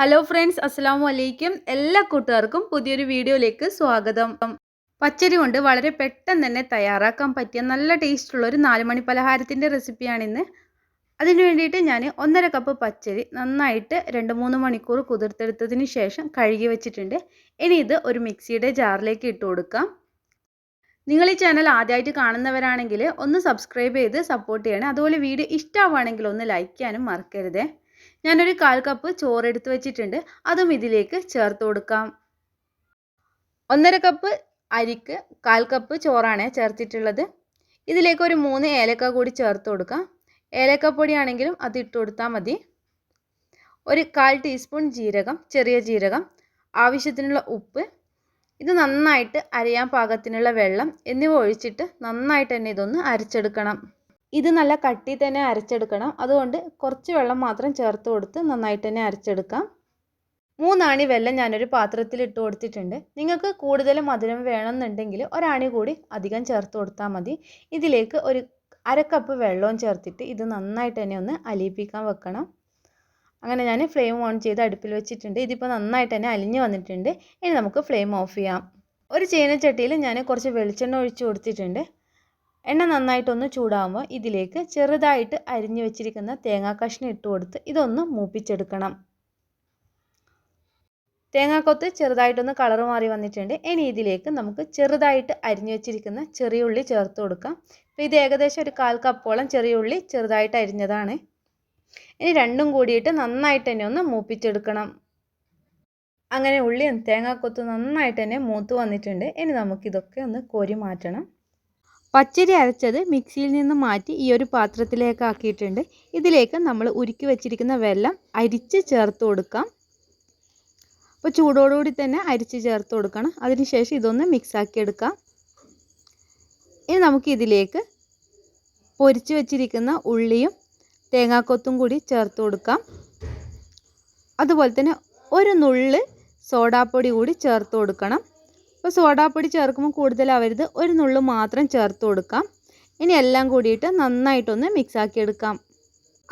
Hello friends, അസ്സലാമു അലൈക്കും. എല്ലാ കൂട്ടുകാർക്കും പുതിയൊരു വീഡിയോയിലേക്ക് സ്വാഗതം. പച്ചരി കൊണ്ട് വളരെ പെട്ടെന്ന് തന്നെ തയ്യാറാക്കാൻ പറ്റിയ നല്ല ടേസ്റ്റുള്ളൊരു 4 മണി പലഹാരത്തിൻ്റെ റെസിപ്പിയാണിന്ന്. അതിന് വേണ്ടിയിട്ട് ഞാൻ 1.5 കപ്പ് പച്ചരി നന്നായിട്ട് 2-3 മണിക്കൂർ കുതിർത്തെടുത്തതിന് ശേഷം കഴുകി വെച്ചിട്ടുണ്ട്. ഇനി ഇത് ഒരു മിക്സിയുടെ ജാറിലേക്ക് ഇട്ട് കൊടുക്കാം. നിങ്ങൾ ഈ ചാനൽ ആദ്യമായിട്ട് കാണുന്നവരാണെങ്കിൽ ഒന്ന് സബ്സ്ക്രൈബ് ചെയ്ത് സപ്പോർട്ട് ചെയ്യണേ. അതുപോലെ വീഡിയോ ഇഷ്ടമാവുകയാണെങ്കിൽ ഒന്ന് ലൈക്ക് ചെയ്യാനും മറക്കരുതേ. ഞാനൊരു 1/4 കപ്പ് ചോറ് എടുത്ത് വെച്ചിട്ടുണ്ട്. അതും ഇതിലേക്ക് ചേർത്ത് കൊടുക്കാം. 1.5 കപ്പ് അരിക്ക് 1/4 കപ്പ് ചോറാണ് ചേർത്തിട്ടുള്ളത്. ഇതിലേക്ക് ഒരു 3 ഏലക്ക കൂടി ചേർത്ത് കൊടുക്കാം. ഏലക്കപ്പൊടി ആണെങ്കിലും അത് ഇട്ട് കൊടുത്താൽ മതി. ഒരു 1/4 ടീസ്പൂൺ ജീരകം, ചെറിയ ജീരകം, ആവശ്യത്തിനുള്ള ഉപ്പ്, ഇത് നന്നായിട്ട് അരയാൻ പാകത്തിനുള്ള വെള്ളം എന്നിവ ഒഴിച്ചിട്ട് നന്നായിട്ട് തന്നെ ഇതൊന്ന് അരച്ചെടുക്കണം. ഇത് നല്ല കട്ടി തന്നെ അരച്ചെടുക്കണം. അതുകൊണ്ട് കുറച്ച് വെള്ളം മാത്രം ചേർത്ത് കൊടുത്ത് നന്നായിട്ട് തന്നെ അരച്ചെടുക്കാം. 3 ആണി വെല്ലം ഞാനൊരു പാത്രത്തിൽ ഇട്ട് കൊടുത്തിട്ടുണ്ട്. നിങ്ങൾക്ക് കൂടുതൽ മധുരം വേണമെന്നുണ്ടെങ്കിൽ ഒരാണി കൂടി അധികം ചേർത്ത് കൊടുത്താൽ മതി. ഇതിലേക്ക് ഒരു 1/2 കപ്പ് വെള്ളവും ചേർത്തിട്ട് ഇത് നന്നായിട്ട് തന്നെ ഒന്ന് അലിയിപ്പിക്കാൻ വെക്കണം. അങ്ങനെ ഞാൻ ഫ്ലെയിം ഓൺ ചെയ്ത് അടുപ്പിൽ വെച്ചിട്ടുണ്ട്. ഇതിപ്പോൾ നന്നായിട്ട് തന്നെ അലിഞ്ഞ് വന്നിട്ടുണ്ട്. ഇനി നമുക്ക് ഫ്ലെയിം ഓഫ് ചെയ്യാം. ഒരു ചീനച്ചട്ടിയിൽ ഞാൻ കുറച്ച് വെളിച്ചെണ്ണ ഒഴിച്ച് കൊടുത്തിട്ടുണ്ട്. എണ്ണ നന്നായിട്ടൊന്ന് ചൂടാകുമ്പോൾ ഇതിലേക്ക് ചെറുതായിട്ട് അരിഞ്ഞു വെച്ചിരിക്കുന്ന തേങ്ങാ കഷ്ണം ഇട്ട് കൊടുത്ത് ഇതൊന്ന് മൂപ്പിച്ചെടുക്കണം. തേങ്ങാക്കൊത്ത് ചെറുതായിട്ടൊന്ന് കളർ മാറി വന്നിട്ടുണ്ട്. ഇനി ഇതിലേക്ക് നമുക്ക് ചെറുതായിട്ട് അരിഞ്ഞു വെച്ചിരിക്കുന്ന ചെറിയ ഉള്ളി ചേർത്ത് കൊടുക്കാം. അപ്പോൾ ഇത് ഏകദേശം ഒരു 1/4 കപ്പോളം ചെറിയ ഉള്ളി ചെറുതായിട്ട് അരിഞ്ഞതാണ്. ഇനി രണ്ടും കൂടിയിട്ട് നന്നായിട്ട് തന്നെ ഒന്ന് മൂപ്പിച്ചെടുക്കണം. അങ്ങനെ ഉള്ളിയും തേങ്ങാക്കൊത്തും നന്നായിട്ട് തന്നെ മൂത്ത് വന്നിട്ടുണ്ട്. ഇനി നമുക്കിതൊക്കെ ഒന്ന് കോരി മാറ്റണം. പച്ചരി അരച്ചത് മിക്സിയിൽ നിന്ന് മാറ്റി ഈ ഒരു പാത്രത്തിലേക്ക് ആക്കിയിട്ടുണ്ട്. ഇതിലേക്ക് നമ്മൾ ഉരുക്കി വെച്ചിരിക്കുന്ന വെള്ളം അരിച്ച് ചേർത്ത് കൊടുക്കാം. അപ്പോൾ ചൂടോടുകൂടി തന്നെ അരിച്ച് ചേർത്ത് കൊടുക്കണം. അതിനുശേഷം ഇതൊന്ന് മിക്സാക്കി എടുക്കാം. ഇനി നമുക്കിതിലേക്ക് പൊരിച്ച് വെച്ചിരിക്കുന്ന ഉള്ളിയും തേങ്ങാക്കൊത്തും കൂടി ചേർത്ത് കൊടുക്കാം. അതുപോലെ തന്നെ ഒരു നുള്ള് സോഡാപ്പൊടി കൂടി ചേർത്ത് കൊടുക്കണം. അപ്പോൾ സോഡാപ്പൊടി ചേർക്കുമ്പോൾ കൂടുതലാവരുത്, ഒരു നുള്ളു മാത്രം ചേർത്ത് കൊടുക്കാം. ഇനി എല്ലാം കൂടിയിട്ട് നന്നായിട്ടൊന്ന് മിക്സാക്കി എടുക്കാം.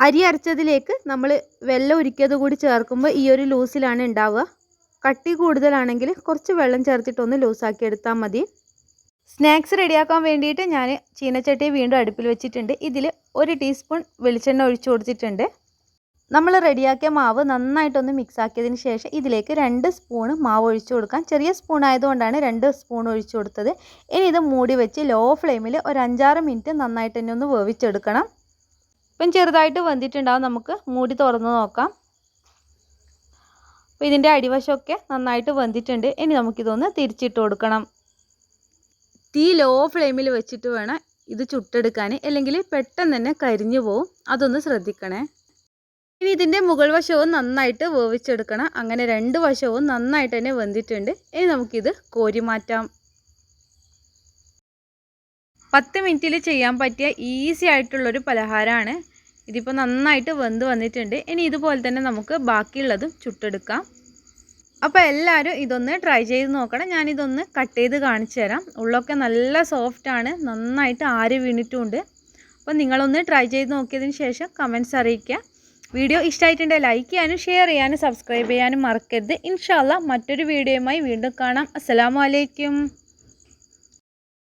അരി അരച്ചതിലേക്ക് നമ്മൾ വെള്ളം ഉരുക്കിയത് കൂടി ചേർക്കുമ്പോൾ ഈ ഒരു ലൂസിലാണ് ഉണ്ടാവുക. കട്ടി കൂടുതലാണെങ്കിൽ കുറച്ച് വെള്ളം ചേർത്തിട്ടൊന്ന് ലൂസാക്കി എടുത്താൽ മതി. സ്നാക്സ് റെഡിയാക്കാൻ വേണ്ടിയിട്ട് ഞാൻ ചീനച്ചട്ടി വീണ്ടും അടുപ്പിൽ വെച്ചിട്ടുണ്ട്. ഇതിൽ 1 ടീസ്പൂൺ വെളിച്ചെണ്ണ ഒഴിച്ചു കൊടുത്തിട്ടുണ്ട്. നമ്മൾ റെഡിയാക്കിയ മാവ് നന്നായിട്ടൊന്ന് മിക്സാക്കിയതിന് ശേഷം ഇതിലേക്ക് 2 സ്പൂൺ മാവ് ഒഴിച്ചു കൊടുക്കാം. ചെറിയ സ്പൂൺ ആയതുകൊണ്ടാണ് 2 സ്പൂൺ ഒഴിച്ചു കൊടുത്തത്. ഇനി ഇത് മൂടി വെച്ച് ലോ ഫ്ലെയിമിൽ ഒരു 5-6 മിനിറ്റ് നന്നായിട്ട് തന്നെ ഒന്ന് വേവിച്ചെടുക്കണം. ഇപ്പം ചെറുതായിട്ട് വെന്തിട്ടുണ്ടാവും. നമുക്ക് മൂടി തുറന്ന് നോക്കാം. അപ്പോൾ ഇതിൻ്റെ അടിവശമൊക്കെ നന്നായിട്ട് വെന്തിട്ടുണ്ട്. ഇനി നമുക്കിതൊന്ന് തിരിച്ചിട്ട് കൊടുക്കണം. തീ ലോ ഫ്ലെയിമിൽ വെച്ചിട്ട് വേണം ഇത് ചുട്ടെടുക്കാൻ, അല്ലെങ്കിൽ പെട്ടെന്ന് തന്നെ കരിഞ്ഞു പോവും. അതൊന്ന് ശ്രദ്ധിക്കണേ. ഇനി ഇതിൻ്റെ മുകൾ വശവും നന്നായിട്ട് വേവിച്ചെടുക്കണം. അങ്ങനെ 2 വശവും നന്നായിട്ട് തന്നെ വെന്തിട്ടുണ്ട്. ഇനി നമുക്കിത് കോരി മാറ്റാം. 10 മിനിറ്റിൽ ചെയ്യാൻ പറ്റിയ ഈസി ആയിട്ടുള്ളൊരു പലഹാരമാണ്. ഇതിപ്പോൾ നന്നായിട്ട് വെന്ത് വന്നിട്ടുണ്ട്. ഇനി ഇതുപോലെ തന്നെ നമുക്ക് ബാക്കിയുള്ളതും ചുട്ടെടുക്കാം. അപ്പോൾ എല്ലാവരും ഇതൊന്ന് ട്രൈ ചെയ്ത് നോക്കണം. ഞാനിതൊന്ന് കട്ട് ചെയ്ത് കാണിച്ചു തരാം. ഉള്ളൊക്കെ നല്ല സോഫ്റ്റാണ്, നന്നായിട്ട് ആരി വീണിട്ടുമുണ്ട്. അപ്പോൾ നിങ്ങളൊന്ന് ട്രൈ ചെയ്ത് നോക്കിയതിന് ശേഷം കമൻറ്റ്സ് അറിയിക്കുക. വീഡിയോ ഇഷ്ടമായിട്ടുണ്ടെങ്കിൽ ലൈക്ക് ചെയ്യാനും ഷെയർ ചെയ്യാനും സബ്സ്ക്രൈബ് ചെയ്യാനും മറക്കരുത്. ഇൻഷാ അല്ലാഹ് മറ്റൊരു വീഡിയോയുമായി വീണ്ടും കാണാം. അസ്സലാമു അലൈക്കും.